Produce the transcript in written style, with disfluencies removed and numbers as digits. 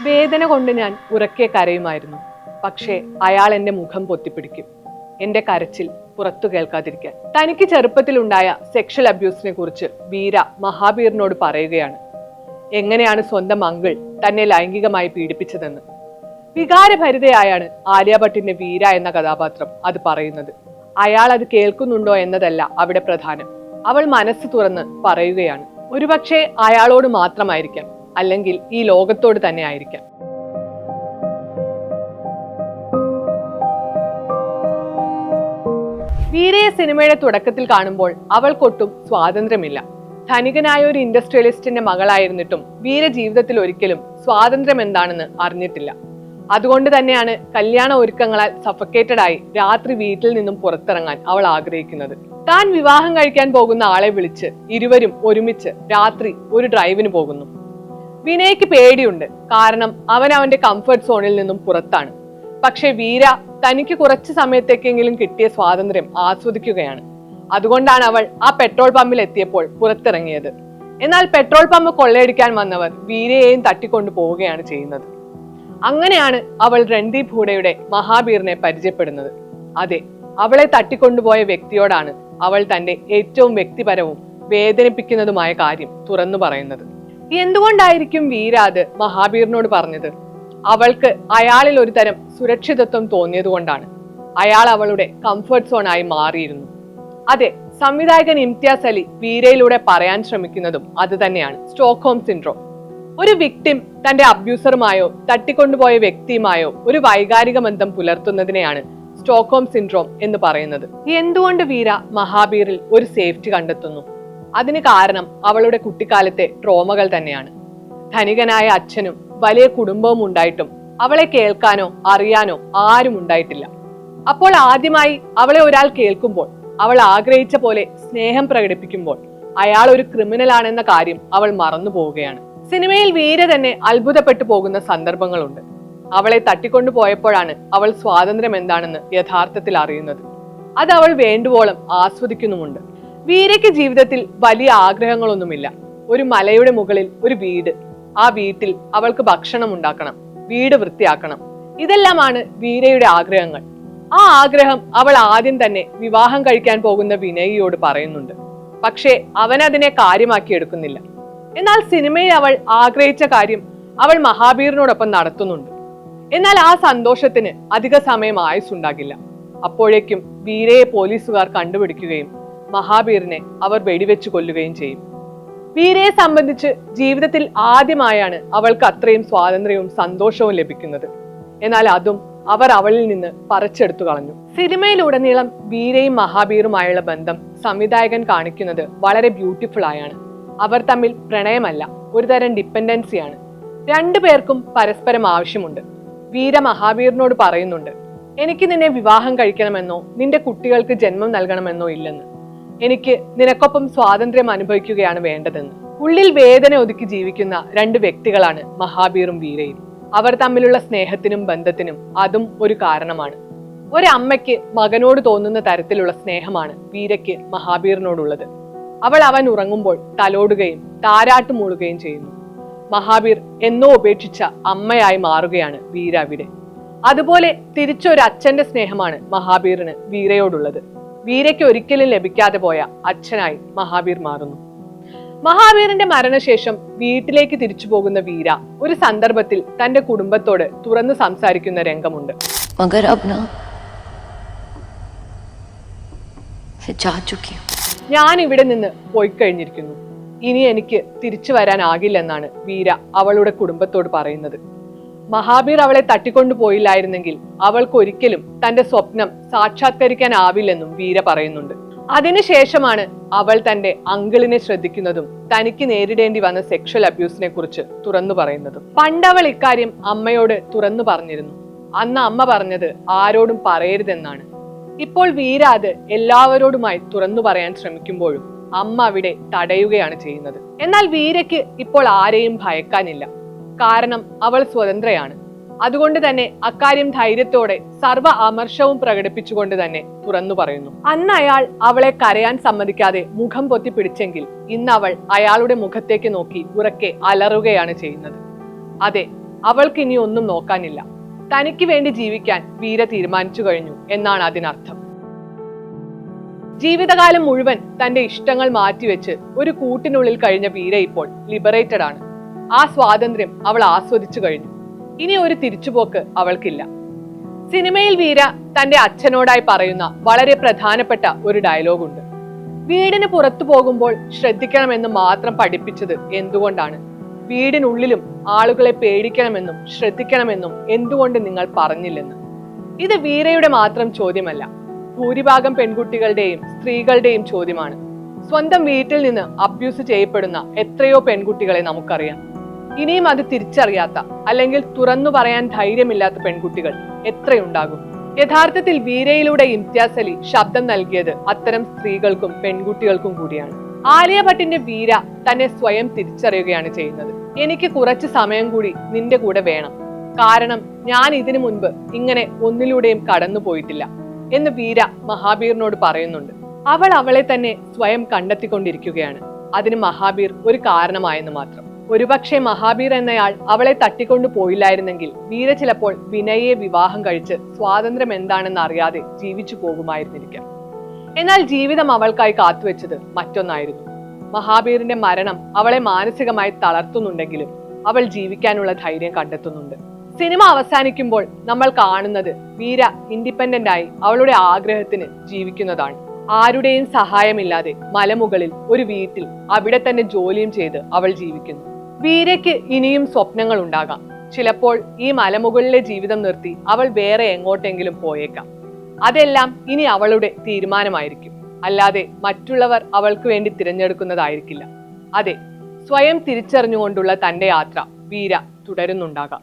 വേദന കൊണ്ട് ഞാൻ ഉറക്കെ കരയുമായിരുന്നു. പക്ഷേ അയാൾ എന്റെ മുഖം പൊത്തിപ്പിടിക്കും, എന്റെ കരച്ചിൽ പുറത്തു കേൾക്കാതിരിക്കാൻ. തനിക്ക് ചെറുപ്പത്തിലുണ്ടായ സെക്ഷൽ അബ്യൂസിനെ കുറിച്ച് വീര മഹാബീറിനോട് പറയുകയാണ്. എങ്ങനെയാണ് സ്വന്തം അങ്കിൾ തന്നെ ലൈംഗികമായി പീഡിപ്പിച്ചതെന്ന്. വികാരഭരിതയായാണ് ആലിയ ഭട്ടിന്റെ വീര എന്ന കഥാപാത്രം അത് പറയുന്നത്. അയാൾ അത് കേൾക്കുന്നുണ്ടോ എന്നതല്ല അവിടെ പ്രധാനം. അവൾ മനസ്സ് തുറന്ന് പറയുകയാണ്. ഒരുപക്ഷെ അയാളോട് മാത്രമായിരിക്കാം, അല്ലെങ്കിൽ ഈ ലോകത്തോട് തന്നെ ആയിരിക്കാം. വീരയെ സിനിമയുടെ തുടക്കത്തിൽ കാണുമ്പോൾ അവൾക്കൊട്ടും സ്വാതന്ത്ര്യമില്ല. ധനികനായ ഒരു ഇൻഡസ്ട്രിയലിസ്റ്റിന്റെ മകളായിരുന്നിട്ടും വീര ജീവിതത്തിൽ ഒരിക്കലും സ്വാതന്ത്ര്യം എന്താണെന്ന് അറിഞ്ഞിട്ടില്ല. അതുകൊണ്ട് തന്നെയാണ് കല്യാണ ഒരുക്കങ്ങളാൽ സഫക്കേറ്റഡ് ആയി രാത്രി വീട്ടിൽ നിന്നും പുറത്തിറങ്ങാൻ അവൾ ആഗ്രഹിക്കുന്നത്. താൻ വിവാഹം കഴിക്കാൻ പോകുന്ന ആളെ വിളിച്ച് ഇരുവരും ഒരുമിച്ച് രാത്രി ഒരു ഡ്രൈവിന് പോകുന്നു. വിനയ്ക്ക് പേടിയുണ്ട്, കാരണം അവൻ അവന്റെ കംഫർട്ട് സോണിൽ നിന്നും പുറത്താണ്. പക്ഷെ വീര തനിക്ക് കുറച്ച് സമയത്തേക്കെങ്കിലും കിട്ടിയ സ്വാതന്ത്ര്യം ആസ്വദിക്കുകയാണ്. അതുകൊണ്ടാണ് അവൾ ആ പെട്രോൾ പമ്പിൽ എത്തിയപ്പോൾ പുറത്തിറങ്ങിയത്. എന്നാൽ പെട്രോൾ പമ്പ് കൊള്ളയടിക്കാൻ വന്നവർ വീരയെയും തട്ടിക്കൊണ്ടു പോവുകയാണ് ചെയ്യുന്നത്. അങ്ങനെയാണ് അവൾ രൺദീപ് ഹൂഡയുടെ മഹാബീറിനെ പരിചയപ്പെടുന്നത്. അതെ, അവളെ തട്ടിക്കൊണ്ടുപോയ വ്യക്തിയോടാണ് അവൾ തന്റെ ഏറ്റവും വ്യക്തിപരവും വേദനിപ്പിക്കുന്നതുമായ കാര്യം തുറന്നു പറയുന്നത്. എന്തുകൊണ്ടായിരിക്കും വീര അത് മഹാബീറിനോട് പറഞ്ഞത്? അവൾക്ക് അയാളിൽ ഒരു തരം സുരക്ഷിതത്വം തോന്നിയതുകൊണ്ടാണ്. അയാൾ അവളുടെ കംഫർട്ട് സോണായി മാറിയിരുന്നു. അതെ, സംവിധായകൻ ഇംതിയാസ് അലി വീരയിലൂടെ പറയാൻ ശ്രമിക്കുന്നതും അത് തന്നെയാണ്, സ്റ്റോക്ക്ഹോം സിൻഡ്രോം. ഒരു വിക്ടിം തന്റെ അബ്യൂസറുമായോ തട്ടിക്കൊണ്ടുപോയ വ്യക്തിയുമായോ ഒരു വൈകാരിക ബന്ധം പുലർത്തുന്നതിനെയാണ് സ്റ്റോക്ക്ഹോം സിൻഡ്രോം എന്ന് പറയുന്നത്. എന്തുകൊണ്ട് വീര മഹാബീറിൽ ഒരു സേഫ്റ്റി കണ്ടെത്തുന്നു? അതിന് കാരണം അവളുടെ കുട്ടിക്കാലത്തെ ട്രോമകൾ തന്നെയാണ്. ധനികനായ അച്ഛനും വലിയ കുടുംബവും ഉണ്ടായിട്ടും അവളെ കേൾക്കാനോ അറിയാനോ ആരും ഉണ്ടായിട്ടില്ല. അപ്പോൾ ആദ്യമായി അവളെ ഒരാൾ കേൾക്കുമ്പോൾ, അവൾ ആഗ്രഹിച്ച പോലെ സ്നേഹം പ്രകടിപ്പിക്കുമ്പോൾ അയാൾ ഒരു ക്രിമിനൽ ആണെന്ന കാര്യം അവൾ മറന്നു പോവുകയാണ്. സിനിമയിൽ വീര തന്നെ അത്ഭുതപ്പെട്ടു പോകുന്ന സന്ദർഭങ്ങളുണ്ട്. അവളെ തട്ടിക്കൊണ്ടു പോയപ്പോഴാണ് അവൾ സ്വാതന്ത്ര്യം എന്താണെന്ന് യഥാർത്ഥത്തിൽ അറിയുന്നത്. അത് അവൾ വേണ്ടുവോളം ആസ്വദിക്കുന്നുമുണ്ട്. വീരയ്ക്ക് ജീവിതത്തിൽ വലിയ ആഗ്രഹങ്ങളൊന്നുമില്ല. ഒരു മലയുടെ മുകളിൽ ഒരു വീട്, ആ വീട്ടിൽ അവൾക്ക് ഭക്ഷണം ഉണ്ടാക്കണം, വീട് വൃത്തിയാക്കണം. ഇതെല്ലാമാണ് വീരയുടെ ആഗ്രഹങ്ങൾ. ആ ആഗ്രഹം അവൾ ആദ്യം തന്നെ വിവാഹം കഴിക്കാൻ പോകുന്ന വിനയിയോട് പറയുന്നുണ്ട്. പക്ഷേ അവൻ അതിനെ കാര്യമാക്കി എടുക്കുന്നില്ല. എന്നാൽ സിനിമയിൽ അവൾ ആഗ്രഹിച്ച കാര്യം അവൾ മഹാബീറിനോടൊപ്പം നടത്തുന്നുണ്ട്. എന്നാൽ ആ സന്തോഷത്തിന് അധിക സമയം ആയുസ്സുണ്ടാകില്ല. അപ്പോഴേക്കും വീരയെ പോലീസുകാർ കണ്ടുപിടിക്കുകയും മഹാബീറിനെ അവർ വെടിവെച്ച് കൊല്ലുകയും ചെയ്യും. വീരയെ സംബന്ധിച്ച് ജീവിതത്തിൽ ആദ്യമായാണ് അവൾക്ക് അത്രയും സ്വാതന്ത്ര്യവും സന്തോഷവും ലഭിക്കുന്നത്. എന്നാൽ അതും അവർ അവളിൽ നിന്ന് പറിച്ചെടുത്തു കളഞ്ഞു. സിനിമയിലുടനീളം വീരയും മഹാബീറുമായുള്ള ബന്ധം സംവിധായകൻ കാണിക്കുന്നത് വളരെ ബ്യൂട്ടിഫുൾ ആയാണ്. അവർ തമ്മിൽ പ്രണയമല്ല, ഒരു തരം ഡിപ്പെൻഡൻസിയാണ്. രണ്ടുപേർക്കും പരസ്പരം ആവശ്യമുണ്ട്. വീര മഹാബീറിനോട് പറയുന്നുണ്ട്, എനിക്ക് നിന്നെ വിവാഹം കഴിക്കണമെന്നോ നിന്റെ കുട്ടികൾക്ക് ജന്മം നൽകണമെന്നോ ഇല്ലെന്ന്. എനിക്ക് നിനക്കൊപ്പം സ്വാതന്ത്ര്യം അനുഭവിക്കുകയാണ് വേണ്ടതെന്ന്. ഉള്ളിൽ വേദന ഒതുക്കി ജീവിക്കുന്ന രണ്ട് വ്യക്തികളാണ് മഹാബീറും വീരയും. അവർ തമ്മിലുള്ള സ്നേഹത്തിനും ബന്ധത്തിനും അതും ഒരു കാരണമാണ്. ഒരമ്മയ്ക്ക് മകനോട് തോന്നുന്ന തരത്തിലുള്ള സ്നേഹമാണ് വീരയ്ക്ക് മഹാബീറിനോടുള്ളത്. അവൻ ഉറങ്ങുമ്പോൾ തലോടുകയും താരാട്ട് മൂളുകയും ചെയ്യുന്നു. മഹാബീർ എന്നോ ഉപേക്ഷിച്ച അമ്മയായി മാറുകയാണ് വീര അവിടെ. അതുപോലെ തിരിച്ചൊരു അച്ഛന്റെ സ്നേഹമാണ് മഹാബീറിന് വീരയോടുള്ളത്. വീരയ്ക്ക് ഒരിക്കലും ലഭിക്കാതെ പോയ അച്ഛനായി മഹാബീർ മാറുന്നു. മഹാബീറിന്റെ മരണശേഷം വീട്ടിലേക്ക് തിരിച്ചു പോകുന്ന വീര ഒരു സന്ദർഭത്തിൽ തന്റെ കുടുംബത്തോട് തുറന്നു സംസാരിക്കുന്ന രംഗമുണ്ട്. ഞാൻ ഇവിടെ നിന്ന് പോയി കഴിഞ്ഞിരിക്കുന്നു, ഇനി എനിക്ക് തിരിച്ചു വരാനാകില്ലെന്നാണ് വീര അവളുടെ കുടുംബത്തോട് പറയുന്നത്. മഹാബീർ അവളെ തട്ടിക്കൊണ്ടു പോയില്ലായിരുന്നെങ്കിൽ അവൾക്ക് ഒരിക്കലും തന്റെ സ്വപ്നം സാക്ഷാത്കരിക്കാനാവില്ലെന്നും വീര പറയുന്നുണ്ട്. അതിനുശേഷമാണ് അവൾ തന്റെ അങ്കിളിനെ ശ്രദ്ധിക്കുന്നതും തനിക്ക് നേരിടേണ്ടി വന്ന സെക്ഷൽ അബ്യൂസിനെ കുറിച്ച് തുറന്നു പറയുന്നതും. പണ്ടവൾ ഇക്കാര്യം അമ്മയോട് തുറന്നു പറഞ്ഞിരുന്നു. അന്ന് അമ്മ പറഞ്ഞത് ആരോടും പറയരുതെന്നാണ്. ഇപ്പോൾ വീര അത് എല്ലാവരോടുമായി തുറന്നു പറയാൻ ശ്രമിക്കുമ്പോഴും അമ്മ അവിടെ തടയുകയാണ് ചെയ്യുന്നത്. എന്നാൽ വീരയ്ക്ക് ഇപ്പോൾ ആരെയും ഭയക്കാനില്ല, കാരണം അവൾ സ്വതന്ത്രയാണ്. അതുകൊണ്ട് തന്നെ അക്കാര്യം ധൈര്യത്തോടെ സർവ്വ അമർഷവും പ്രകടിപ്പിച്ചുകൊണ്ട് തന്നെ തുറന്നു പറയുന്നു. അന്ന് അയാൾ അവളെ കരയാൻ സമ്മതിക്കാതെ മുഖം പൊത്തി പിടിച്ചെങ്കിൽ ഇന്ന് അവൾ അയാളുടെ മുഖത്തേക്ക് നോക്കി ഉറക്കെ അലറുകയാണ് ചെയ്യുന്നത്. അതെ, അവൾക്ക് ഇനി ഒന്നും നോക്കാനില്ല. തനിക്ക് വേണ്ടി ജീവിക്കാൻ വീര തീരുമാനിച്ചു കഴിഞ്ഞു എന്നാണ് അതിനർത്ഥം. ജീവിതകാലം മുഴുവൻ തന്റെ ഇഷ്ടങ്ങൾ മാറ്റിവെച്ച് ഒരു കൂട്ടിനുള്ളിൽ കഴിഞ്ഞ വീര ഇപ്പോൾ ലിബറേറ്റഡ് ആണ്. ആ സ്വാതന്ത്ര്യം അവൾ ആസ്വദിച്ചു കഴിഞ്ഞു. ഇനി ഒരു തിരിച്ചുപോക്ക് അവൾക്കില്ല. സിനിമയിൽ വീര തന്റെ അച്ഛനോടായി പറയുന്ന വളരെ പ്രധാനപ്പെട്ട ഒരു ഡയലോഗുണ്ട്. വീടിന് പുറത്തു പോകുമ്പോൾ ശ്രദ്ധിക്കണമെന്ന് മാത്രം പഠിപ്പിച്ചത് എന്തുകൊണ്ടാണ്? വീടിനുള്ളിലും ആളുകളെ പേടിക്കണമെന്നും ശ്രദ്ധിക്കണമെന്നും എന്തുകൊണ്ട് നിങ്ങൾ പറഞ്ഞില്ലെന്ന്. ഇത് വീരയുടെ മാത്രം ചോദ്യമല്ല, ഭൂരിഭാഗം പെൺകുട്ടികളുടെയും സ്ത്രീകളുടെയും ചോദ്യമാണ്. സ്വന്തം വീട്ടിൽ നിന്ന് അബ്യൂസ് ചെയ്യപ്പെടുന്ന എത്രയോ പെൺകുട്ടികളെ നമുക്കറിയാം. ഇനിയും അത് തിരിച്ചറിയാത്ത അല്ലെങ്കിൽ തുറന്നു പറയാൻ ധൈര്യമില്ലാത്ത പെൺകുട്ടികൾ എത്രയുണ്ടാകും? യഥാർത്ഥത്തിൽ വീരയിലൂടെ ഇംതിയാസ് അലി ശബ്ദം നൽകിയത് അത്തരം സ്ത്രീകൾക്കും പെൺകുട്ടികൾക്കും കൂടിയാണ്. ആലിയ ഭട്ടിന്റെ വീര തന്നെ സ്വയം തിരിച്ചറിയുകയാണ് ചെയ്യുന്നത്. എനിക്ക് കുറച്ച് സമയം കൂടി നിന്റെ കൂടെ വേണം, കാരണം ഞാൻ ഇതിനു മുൻപ് ഇങ്ങനെ ഒന്നിലൂടെയും കടന്നു പോയിട്ടില്ല എന്ന് വീര മഹാബീറിനോട് പറയുന്നുണ്ട്. അവൾ അവളെ തന്നെ സ്വയം കണ്ടെത്തിക്കൊണ്ടിരിക്കുകയാണ്. അതിന് മഹാബീർ ഒരു കാരണമായെന്ന് മാത്രം. ഒരുപക്ഷെ മഹാബീർ എന്നയാൾ അവളെ തട്ടിക്കൊണ്ടു പോയില്ലായിരുന്നെങ്കിൽ വീര ചിലപ്പോൾ വിനയെ വിവാഹം കഴിച്ച് സ്വാതന്ത്ര്യം എന്താണെന്ന് അറിയാതെ ജീവിച്ചു പോകുമായിരുന്നിരിക്കാം. എന്നാൽ ജീവിതം അവൾക്കായി കാത്തുവെച്ചത് മറ്റൊന്നായിരുന്നു. മഹാബീറിന്റെ മരണം അവളെ മാനസികമായി തളർത്തുന്നുണ്ടെങ്കിലും അവൾ ജീവിക്കാനുള്ള ധൈര്യം കണ്ടെത്തുന്നുണ്ട്. സിനിമ അവസാനിക്കുമ്പോൾ നമ്മൾ കാണുന്നത് വീര ഇൻഡിപെൻഡന്റ് ആയി അവളുടെ ആഗ്രഹത്തിന് ജീവിക്കുന്നതാണ്. ആരുടെയും സഹായമില്ലാതെ മലമുകളിൽ ഒരു വീട്ടിൽ അവിടെ തന്നെ ജോലിയും ചെയ്ത് അവൾ ജീവിക്കുന്നു. വീരയ്ക്ക് ഇനിയും സ്വപ്നങ്ങൾ ഉണ്ടാകാം. ചിലപ്പോൾ ഈ മലമുകളിലെ ജീവിതം നിർത്തി അവൾ വേറെ എങ്ങോട്ടെങ്കിലും പോയേക്കാം. അതെല്ലാം ഇനി അവളുടെ തീരുമാനമായിരിക്കും, അല്ലാതെ മറ്റുള്ളവർ അവൾക്ക് വേണ്ടി തിരഞ്ഞെടുക്കുന്നതായിരിക്കില്ല. അതെ, സ്വയം തിരിച്ചറിഞ്ഞുകൊണ്ടുള്ള തന്റെ യാത്ര വീര തുടരുന്നുണ്ടാകാം.